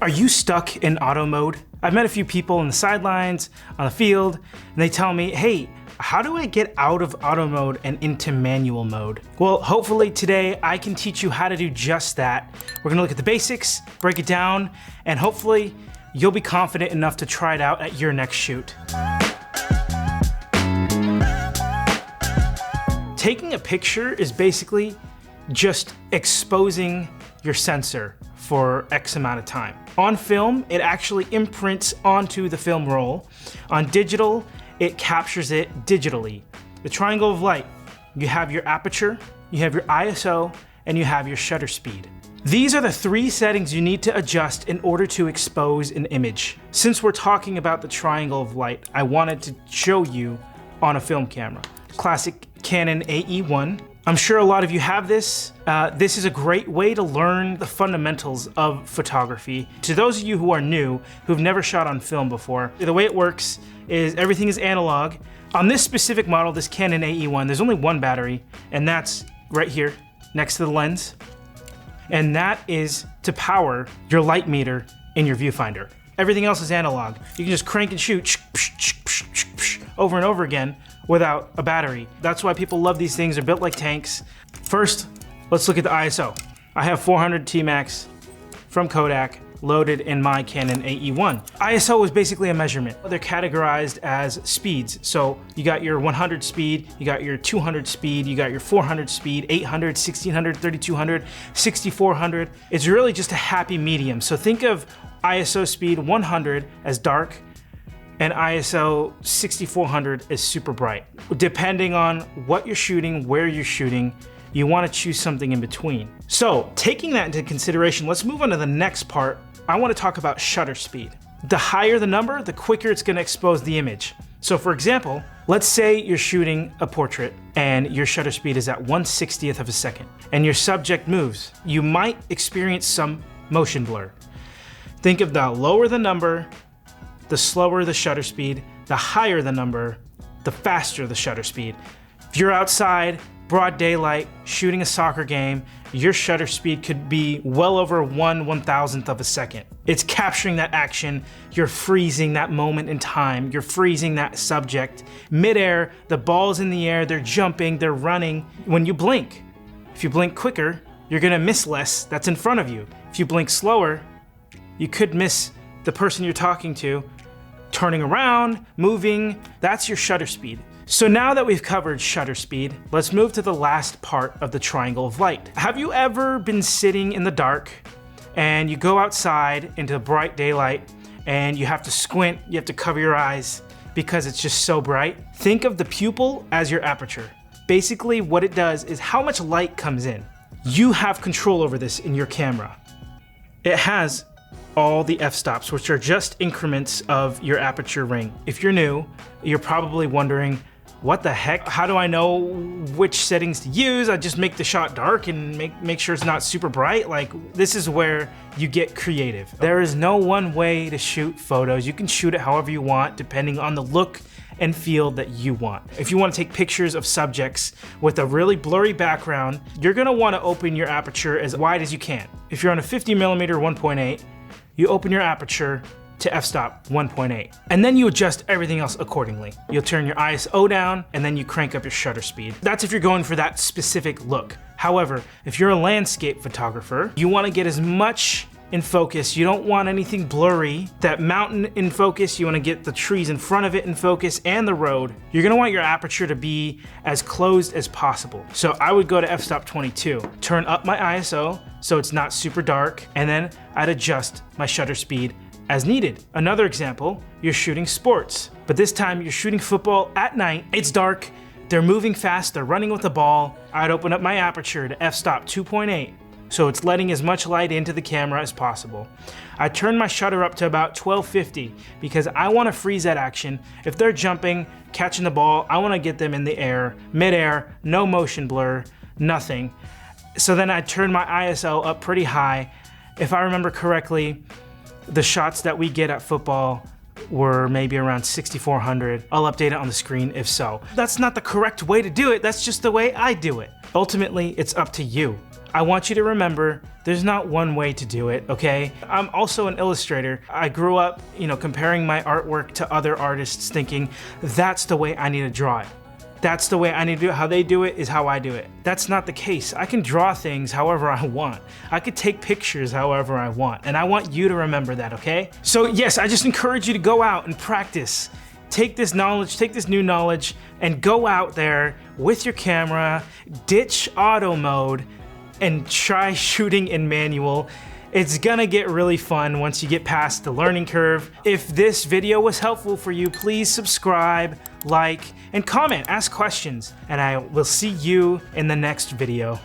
Are you stuck in auto mode? I've met a few people on the sidelines, on the field, and they tell me, hey, how do I get out of auto mode and into manual mode? Well, hopefully today I can teach you how to do just that. We're gonna look at the basics, break it down, and hopefully you'll be confident enough to try it out at your next shoot. Taking a picture is basically just exposing your sensor for X amount of time. On film, it actually imprints onto the film roll. On digital, it captures it digitally. The triangle of light, you have your aperture, you have your ISO, and you have your shutter speed. These are the three settings you need to adjust in order to expose an image. Since we're talking about the triangle of light, I wanted to show you on a film camera. Classic Canon AE-1. I'm sure a lot of you have this. This is a great way to learn the fundamentals of photography. To those of you who are new, who've never shot on film before, the way it works is everything is analog. On this specific model, this Canon AE-1, there's only one battery, and that's right here, next to the lens. And that is to power your light meter in your viewfinder. Everything else is analog. You can just crank and shoot over and over again without a battery. That's why people love these things. They're built like tanks. First, let's look at the ISO. I have 400 T-Max from Kodak loaded in my Canon AE-1. ISO is basically a measurement. They're categorized as speeds. So you got your 100 speed, you got your 200 speed, you got your 400 speed, 800, 1600, 3200, 6400. It's really just a happy medium. So think of ISO speed 100 as dark, and ISO 6400 is super bright. Depending on what you're shooting, where you're shooting, you want to choose something in between. So taking that into consideration, let's move on to the next part. I want to talk about shutter speed. The higher the number, the quicker it's going to expose the image. So for example, let's say you're shooting a portrait and your shutter speed is at 1/60th of a second and your subject moves. You might experience some motion blur. Think of the lower the number, the slower the shutter speed, the higher the number, the faster the shutter speed. If you're outside, broad daylight, shooting a soccer game, your shutter speed could be well over 1/1000th of a second. It's capturing that action, you're freezing that moment in time, you're freezing that subject. Midair, the ball's in the air, they're jumping, they're running. When you blink, if you blink quicker, you're gonna miss less that's in front of you. If you blink slower, you could miss the person you're talking to, turning around, moving. That's your shutter speed. So now that we've covered shutter speed, let's move to the last part of the triangle of light. Have you ever been sitting in the dark and you go outside into bright daylight and you have to squint, you have to cover your eyes because it's just so bright? Think of the pupil as your aperture. Basically what it does is how much light comes in. You have control over this in your camera. It has all the f-stops, which are just increments of your aperture ring. If you're new, you're probably wondering, what the heck? How do I know which settings to use? I just make the shot dark and make sure it's not super bright. Like, this is where you get creative. There is no one way to shoot photos. You can shoot it however you want, depending on the look and feel that you want. If you want to take pictures of subjects with a really blurry background, you're gonna want to open your aperture as wide as you can. If you're on a 50mm 1.8, you open your aperture to f-stop 1.8. And then you adjust everything else accordingly. You'll turn your ISO down and then you crank up your shutter speed. That's if you're going for that specific look. However, if you're a landscape photographer, you want to get as much in focus. You don't want anything blurry. That mountain in focus, you want to get the trees in front of it in focus and the road. You're going to want your aperture to be as closed as possible. So I would go to f-stop 22, turn up my ISO so it's not super dark, and then I'd adjust my shutter speed as needed. Another example, you're shooting sports, but this time you're shooting football at night. It's dark, they're moving fast, they're running with the ball. I'd open up my aperture to f-stop 2.8. So it's letting as much light into the camera as possible. I turn my shutter up to about 1250 because I want to freeze that action. If they're jumping, catching the ball, I want to get them in the air, mid-air, no motion blur, nothing. So then I turn my ISO up pretty high. If I remember correctly, the shots that we get at football were maybe around 6400. I'll update it on the screen if so. That's not the correct way to do it, that's just the way I do it. Ultimately, it's up to you. I want you to remember there's not one way to do it, okay? I'm also an illustrator. I grew up, comparing my artwork to other artists thinking that's the way I need to draw it. That's the way I need to do it. How they do it is how I do it. That's not the case. I can draw things however I want. I could take pictures however I want. And I want you to remember that, okay? So yes, I just encourage you to go out and practice. Take this knowledge, take this new knowledge, and go out there with your camera, ditch auto mode, and try shooting in manual. It's gonna get really fun once you get past the learning curve. If this video was helpful for you, please subscribe, like, and comment, ask questions, and I will see you in the next video.